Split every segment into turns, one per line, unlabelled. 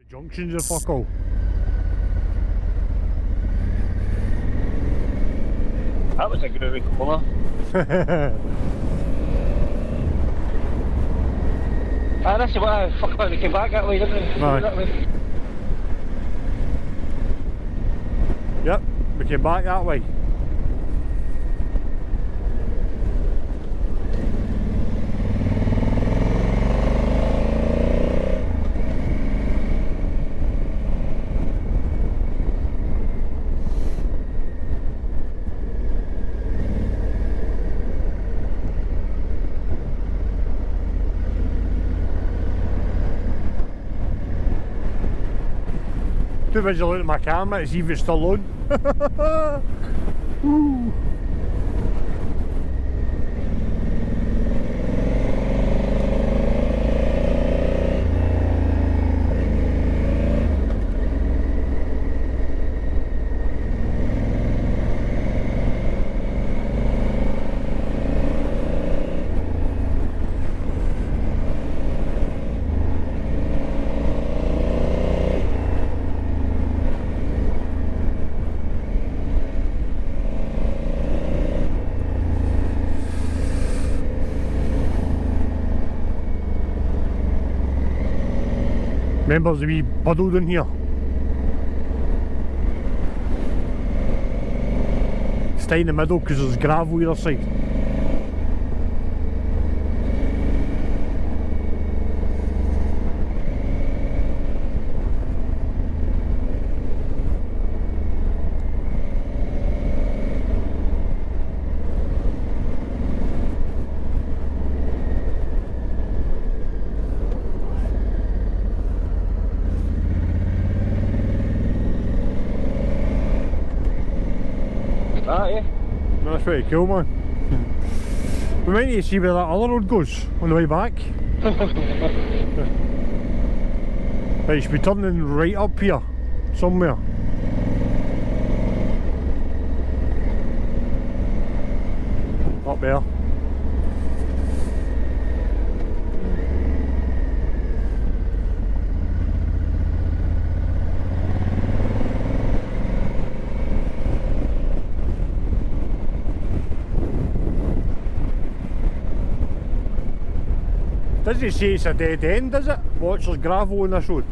Junctions are fuck all.
That was a groovy corner. This is what I fuck about, we came back that way, didn't we?
Aye.
That way.
Yep, we came back that way. Too busy looking at my camera to see if it's still on. Ooh. Remember there's a wee puddle down here? Stay in the middle because there's gravel either side.
Ah, yeah.
That's pretty cool, man. We might need to see where that other road goes on the way back. Right, should be turning right up here, somewhere. Up there. Does it say it's a dead end, does it? Watch, there's gravel on this road.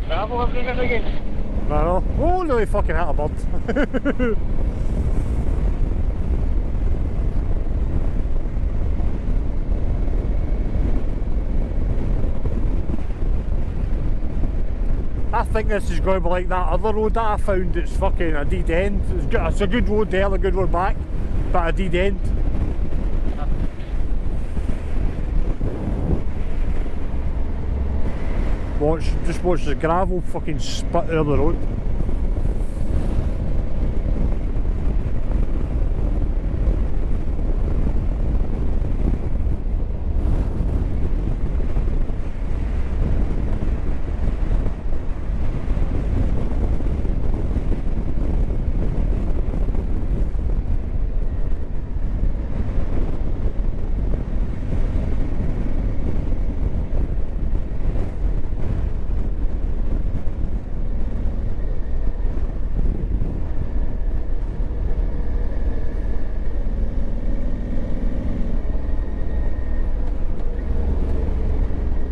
Gravel everything again.
I know. Oh, nearly fucking hit a bird. I think this is going to be like that other road that I found. It's fucking a dead end. It's a good road there, a good road back, but a dead end. Watch, just watch the gravel fucking spit out of the road.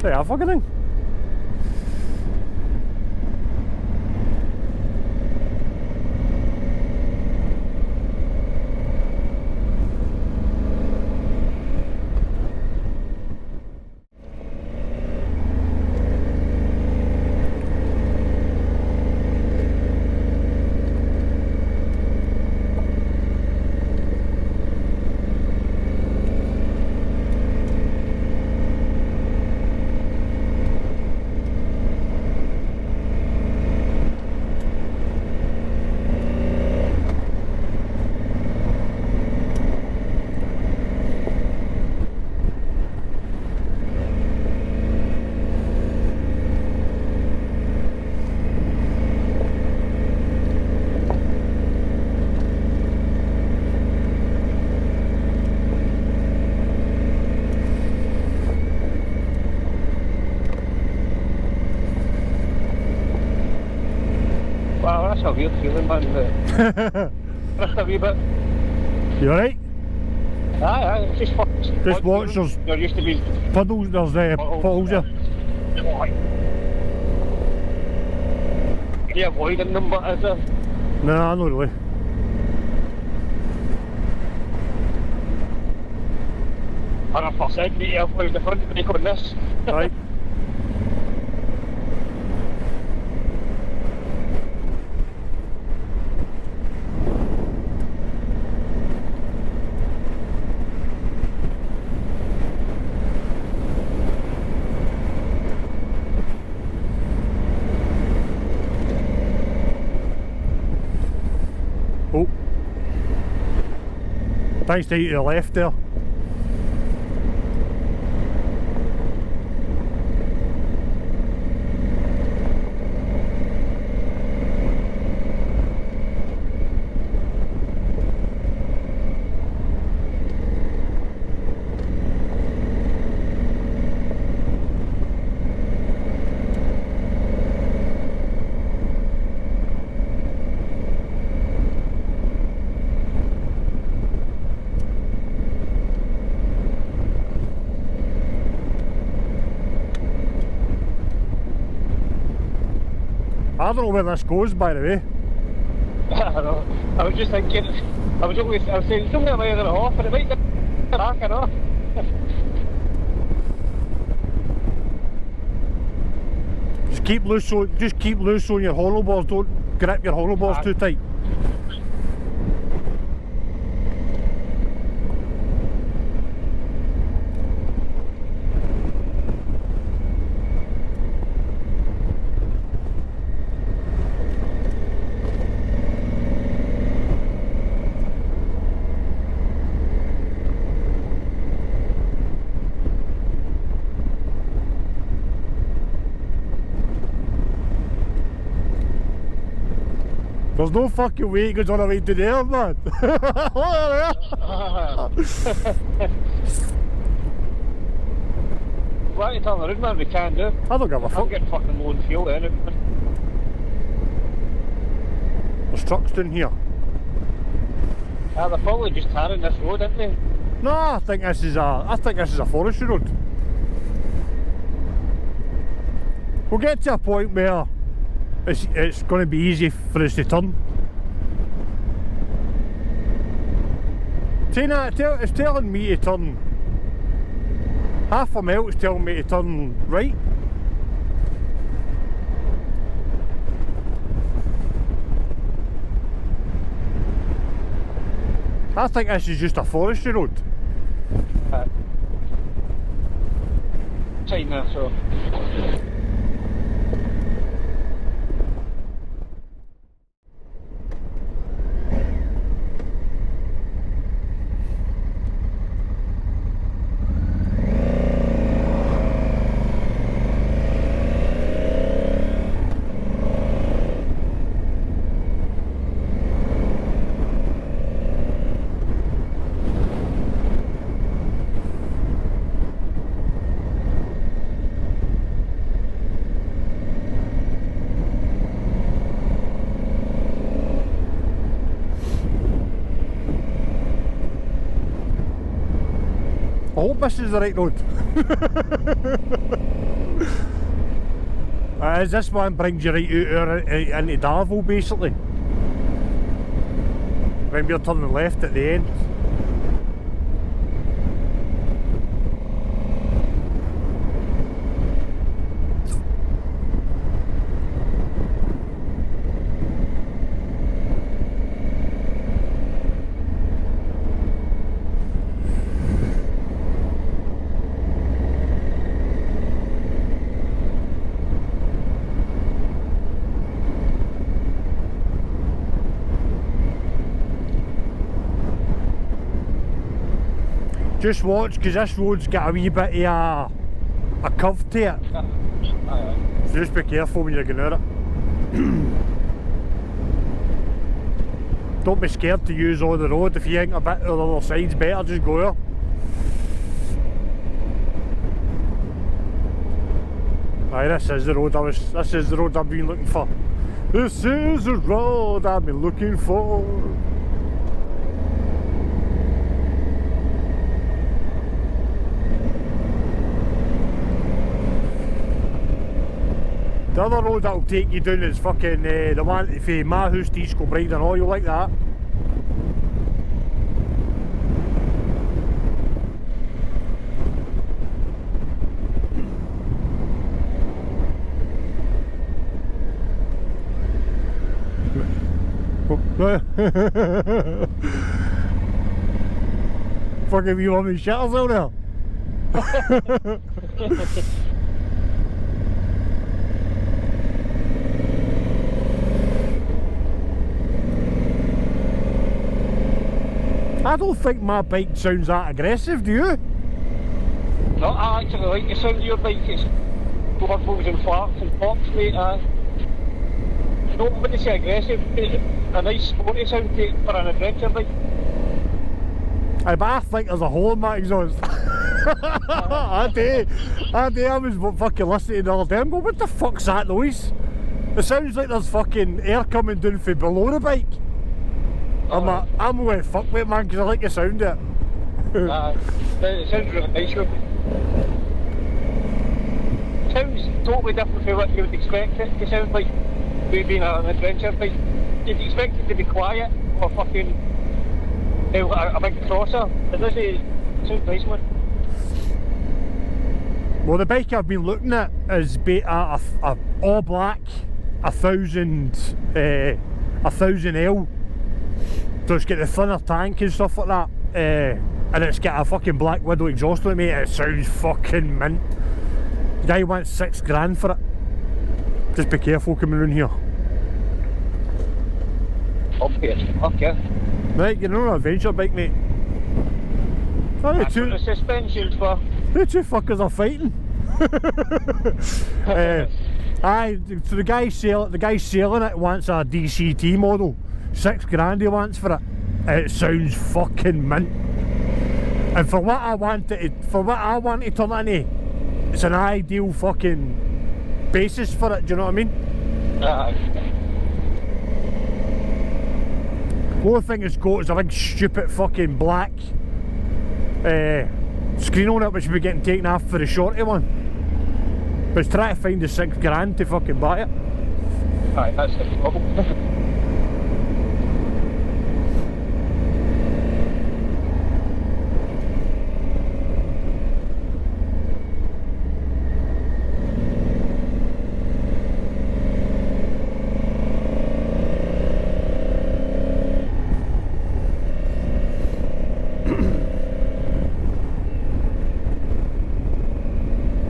Ja, fucking thing.
It's a weird feeling, man. Just a wee bit.
You alright?
Aye, it's just fucking...
Just watch, there's
There used to be...
puddles, there's potholes here.
You avoiding them, but is there?
Nah, not really.
100% need to avoid the front brake on this.
Right. Oh, thanks to the left there. I don't know where this goes, by the way.
I don't know. I was just thinking, I was saying, it's only a mile and a half, and it might be back, I know.
Just keep loose on your handlebars, don't grip your handlebars too tight. There's no fucking way it goes on the way to there, man.
Why are you telling the road, man? We can do.
I don't give a
I'm
fuck.
getting fucking low in fuel in it.
There's trucks down here.
They're probably just tarring this road, aren't they?
No, I think this is a forestry road. We'll get to a point where it's going to be easy for us to turn. It's telling me to turn half a mile. It's telling me to turn right. I think this is just a forestry road.
China, so.
I hope this is the right road. As this one brings you right out into Darvel, basically. When we're turning left at the end. Just watch, because this road's got a wee bit of a curve to it. So just be careful when you're going out it. Don't be scared to use all the road. If you think a bit of the other side's better, just go there. Aye, this is the road this is the road I've been looking for. This is the road I've been looking for. The other road that'll take you down is fucking the one from my house to East Kilbride and all, you like that? Fucking you want me shatters out there? I don't think my bike sounds that aggressive, do you?
No, I actually like the sound of your bike. It's bubbles and flaps and pops, mate. I don't want to say aggressive, it's a nice sporty sound to it for an adventure bike.
Aye, but I think there's a hole in my exhaust. I was fucking listening the other day, I'm going, what the fuck's that noise? It sounds like there's fucking air coming down from below the bike. I'm going to fuck with it, man, because I like the sound of it.
It sounds really nice. It sounds totally different from what you would expect it to sound like, being an adventure bike. You'd expect it to be quiet or fucking a big crosser. It doesn't sound nice, man.
Well, the bike I've been looking at is a all black 1000L. So it's got the thinner tank and stuff like that, and it's got a fucking Black Widow exhaust on it, mate. It sounds fucking mint. The guy wants $6 for it. Just be careful coming around here.
Okay.
Right, you're on an adventure bike, mate.
That's what the suspension's for.
The two fuckers are fighting. Aye, so the guy selling it wants a DCT model. $6 he wants for it. It sounds fucking mint. And for what I want to turn it into, it's an ideal fucking basis for it, do you know what I mean? The only thing it's got is a big stupid fucking black screen on it, which will be getting taken off for the shorty one. But it's trying to find the $6 to fucking buy it.
Aye, that's the problem.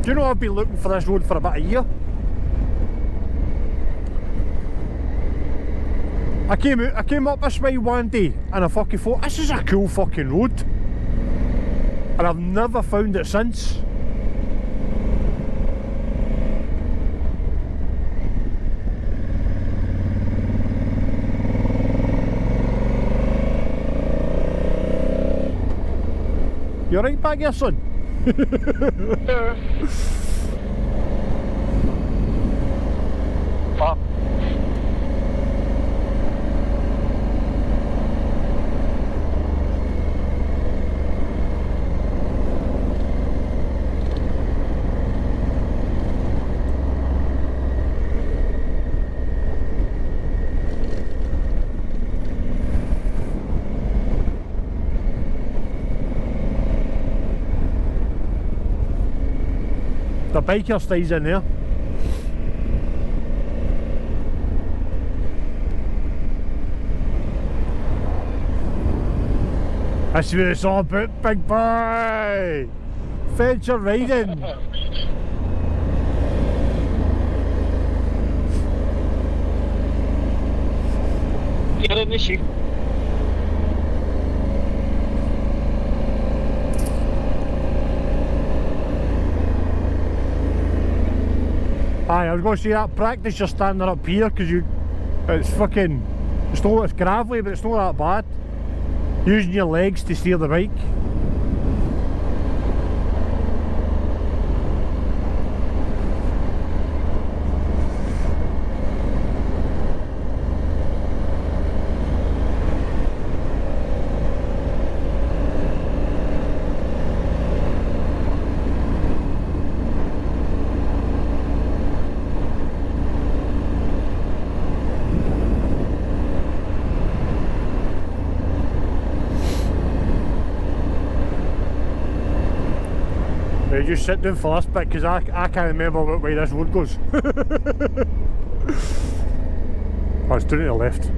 Do you know I've been looking for this road for about a year? I came up this way one day and I fucking thought, this is a cool fucking road. And I've never found it since. You alright back here, son?
Fuck.
The biker stays in there. That's what it's all about, big boy! Adventure riding!
You're in the sheep.
Aye, I was going to say that, practice your standing up here, because it's fucking, it's gravelly, but it's not that bad. Using your legs to steer the bike. Yeah, just sit down for this bit because I can't remember what way this road goes. Oh, it's down to the left.